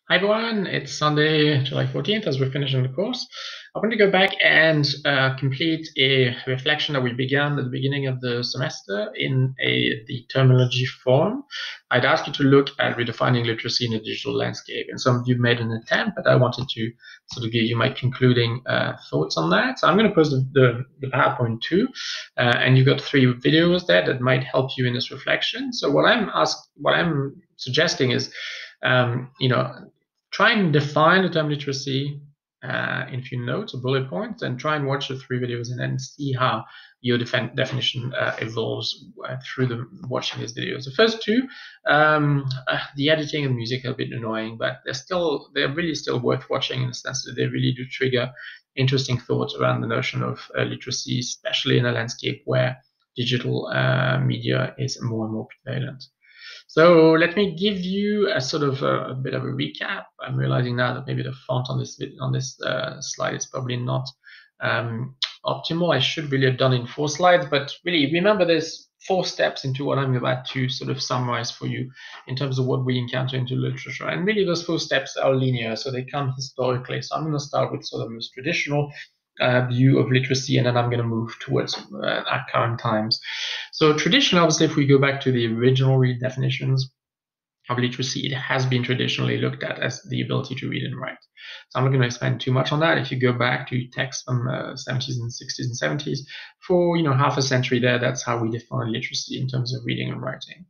Hi everyone, it's Sunday, July 14th, as we're finishing the course. I want to go back and complete a reflection that we began at the beginning of the semester in the terminology form. I'd asked you to look at redefining literacy in a digital landscape, and some of you made an attempt, but I wanted to sort of give you my concluding thoughts on that. So I'm going to post the PowerPoint too, and you've got 3 videos there that might help you in this reflection. So what I'm suggesting is, try and define the term literacy in a few notes or bullet points, and try and watch the 3 videos and then see how your definition evolves through watching these videos. The first 2, the editing and music are a bit annoying, but they're really still worth watching in the sense that they really do trigger interesting thoughts around the notion of literacy, especially in a landscape where digital media is more and more prevalent. So let me give you a sort of a bit of a recap. I'm realizing now that maybe the font on this slide is probably not optimal. I should really have done it in 4 slides, but really remember there's 4 steps into what I'm about to sort of summarize for you in terms of what we encounter into literature. And really those 4 steps are linear, so they come historically. So I'm going to start with sort of most traditional view of literacy, and then I'm going to move towards our current times. So traditionally, obviously, if we go back to the original redefinitions of literacy, it has been traditionally looked at as the ability to read and write. So I'm not going to expand too much on that. If you go back to texts from 70s and 60s and 70s, for half a century there, that's how we define literacy in terms of reading and writing.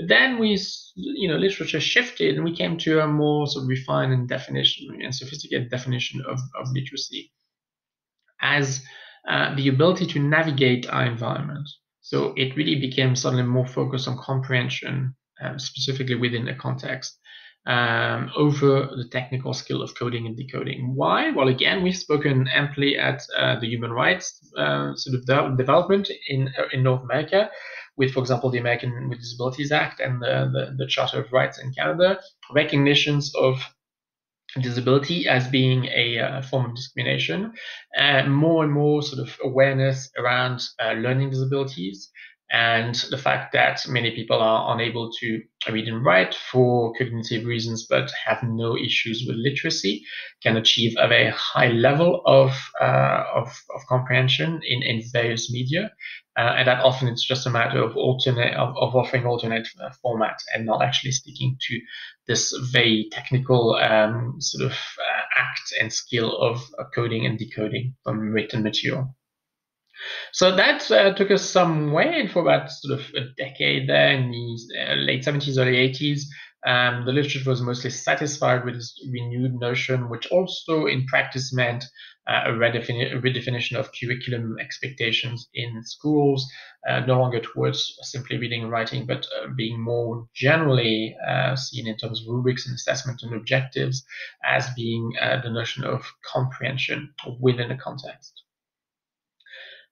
But then literature shifted, and we came to a more sort of refined and sophisticated definition of literacy as the ability to navigate our environment. So it really became suddenly more focused on comprehension, specifically within a context, over the technical skill of coding and decoding. Why? Well, again, we've spoken amply at the human rights sort of development in North America, with, for example, the American with Disabilities Act and the Charter of Rights in Canada, recognitions of disability as being a form of discrimination, more and more sort of awareness around learning disabilities, and the fact that many people are unable to read and write for cognitive reasons but have no issues with literacy, can achieve a very high level of comprehension in various media. And that often it's just a matter of offering alternate formats and not actually sticking to this very technical sort of act and skill of coding and decoding from written material. So that took us some way, and for about sort of a decade there in the late 70s, early 80s, the literature was mostly satisfied with this renewed notion, which also in practice meant a redefinition of curriculum expectations in schools, no longer towards simply reading and writing, but being more generally seen in terms of rubrics and assessment and objectives as being the notion of comprehension within a context.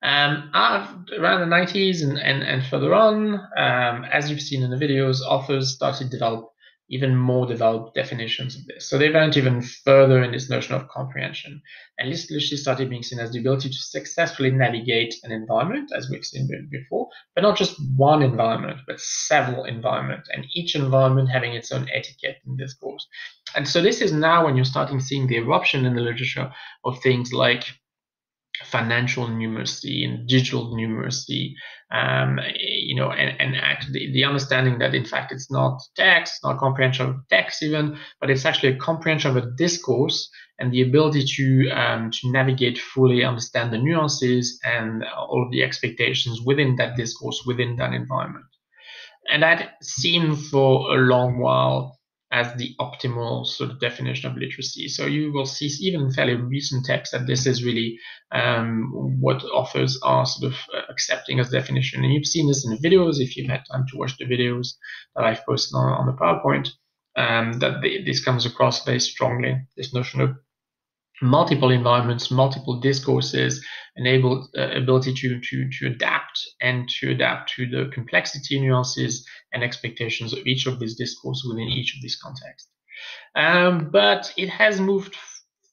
Around the 90s and further on, as you've seen in the videos, authors started to develop even more developed definitions of this. So they went even further in this notion of comprehension. And literacy started being seen as the ability to successfully navigate an environment, as we've seen before, but not just one environment, but several environments, and each environment having its own etiquette and discourse. And so this is now when you're starting seeing the eruption in the literature of things like financial numeracy and digital numeracy, and the understanding that in fact it's not text, not comprehension of text even, but it's actually a comprehension of a discourse and the ability to navigate fully, understand the nuances and all of the expectations within that discourse, within that environment. And that seemed for a long while as the optimal sort of definition of literacy. So you will see even in fairly recent texts that this is really what authors are sort of accepting as definition. And you've seen this in the videos if you've had time to watch the videos that I've posted on the PowerPoint, that this comes across very strongly, this notion of multiple environments, multiple discourses, ability to adapt and to adapt to the complexity, nuances, and expectations of each of these discourses within each of these contexts. But it has moved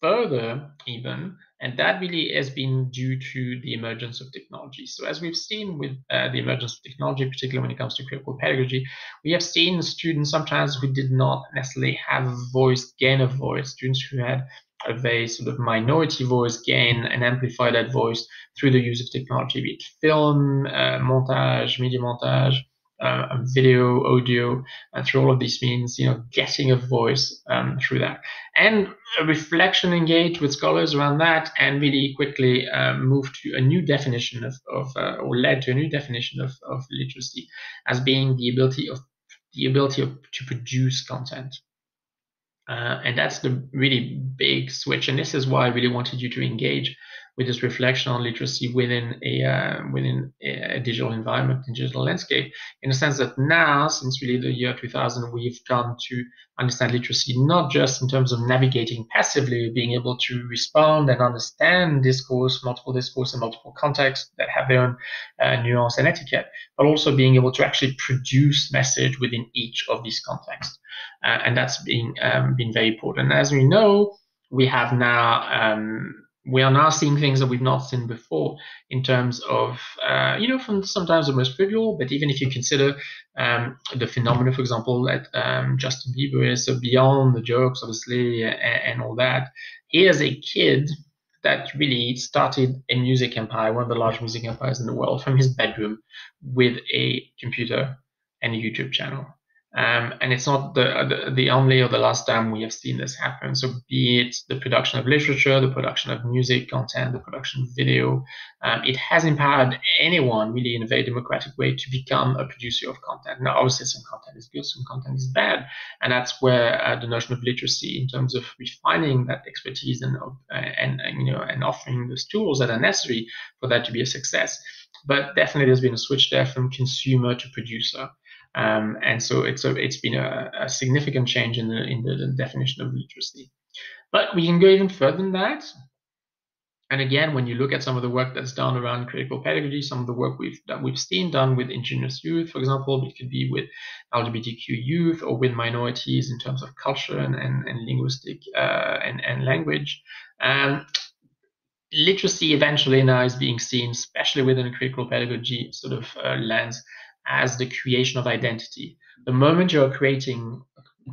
further even And that really has been due to the emergence of technology. So as we've seen with the emergence of technology, particularly when it comes to critical pedagogy, we have seen students sometimes who did not necessarily have a voice, gain a voice, students who had a very sort of minority voice gain and amplify that voice through the use of technology, be it film, montage, media montage, video, audio, and through all of these means, getting a voice through that. And a reflection engaged with scholars around that, and really quickly moved to a new definition or led to a new definition of literacy as being the ability to produce content. And that's the really big switch. And this is why I really wanted you to engage with this reflection on literacy within a digital environment, digital landscape, in the sense that now, since really the year 2000, we've come to understand literacy not just in terms of navigating passively, being able to respond and understand multiple discourse and multiple contexts that have their own nuance and etiquette, but also being able to actually produce message within each of these contexts. And that's been very important. As we know, we are now seeing things that we've not seen before in terms of, from sometimes the most trivial, but even if you consider the phenomenon, for example, that Justin Bieber is, so beyond the jokes, obviously, and all that, he is a kid that really started a music empire, one of the large music empires in the world, from his bedroom with a computer and a YouTube channel. And it's not the only or the last time we have seen this happen. So be it the production of literature, the production of music content, the production of video, it has empowered anyone really in a very democratic way to become a producer of content. Now, obviously, some content is good, some content is bad, and that's where the notion of literacy, in terms of refining that expertise and offering those tools that are necessary for that to be a success. But definitely, there's been a switch there from consumer to producer. And so it's been a significant change in the definition of literacy. But we can go even further than that. And again, when you look at some of the work that's done around critical pedagogy, some of the work we've seen done with indigenous youth, for example, it could be with LGBTQ youth or with minorities in terms of culture and linguistic and language. Literacy eventually now is being seen, especially within a critical pedagogy sort of lens, as the creation of identity. The moment you're creating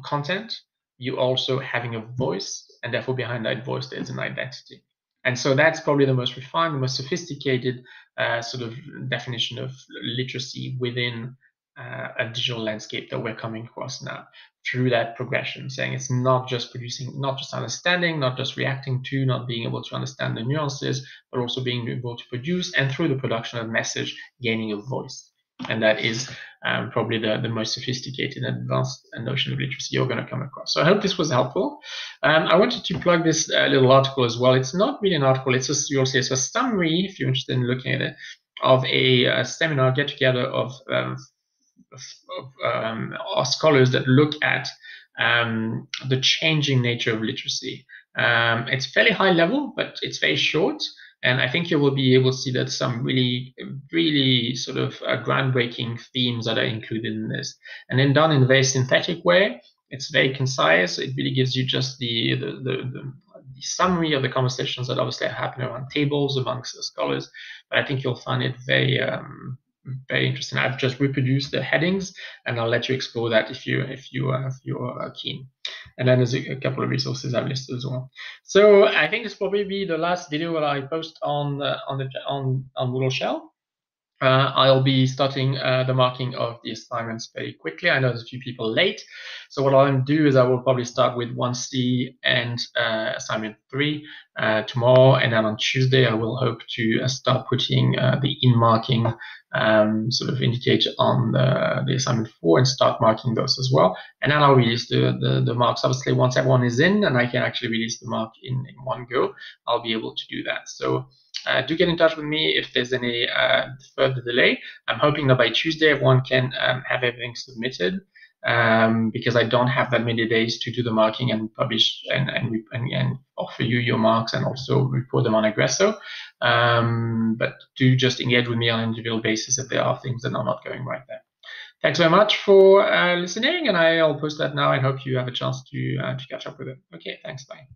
content, you're also having a voice, and therefore behind that voice there's an identity. And so that's probably the most refined, the most sophisticated sort of definition of literacy within a digital landscape that we're coming across now, through that progression, saying it's not just producing, not just understanding, not just reacting to, not being able to understand the nuances, but also being able to produce, and through the production of message, gaining a voice. And that is probably the most sophisticated and advanced notion of literacy you're going to come across. So I hope this was helpful. I wanted to plug this little article as well. It's not really an article, it's just, you'll see it's a summary, if you're interested in looking at it, of a seminar get-together of scholars that look at the changing nature of literacy. It's fairly high level, but it's very short. And I think you will be able to see that some really, really sort of groundbreaking themes that are included in this. And then done in a very synthetic way. It's very concise. It really gives you just the summary of the conversations that obviously happen around tables amongst the scholars. But I think you'll find it very interesting. I've just reproduced the headings, and I'll let you explore that if you're keen. And then there's a couple of resources I've listed as well. So I think this will probably be the last video that I post on Moodle Shell. I'll be starting the marking of the assignments very quickly. I know there's a few people late. So what I'll do is I will probably start with 1C and assignment 3 tomorrow. And then on Tuesday, I will hope to start putting the in-marking sort of indicator on the assignment 4 and start marking those as well. And then I'll release the marks. Obviously, once everyone is in and I can actually release the mark in one go, I'll be able to do that. So do get in touch with me if there's any further delay. I'm hoping that by Tuesday everyone can have everything submitted, because I don't have that many days to do the marking and publish and offer you your marks and also report them on Aggresso. But do just engage with me on an individual basis if there are things that are not going right there. Thanks very much for listening, and I'll post that now and hope you have a chance to catch up with it. Okay, thanks, bye.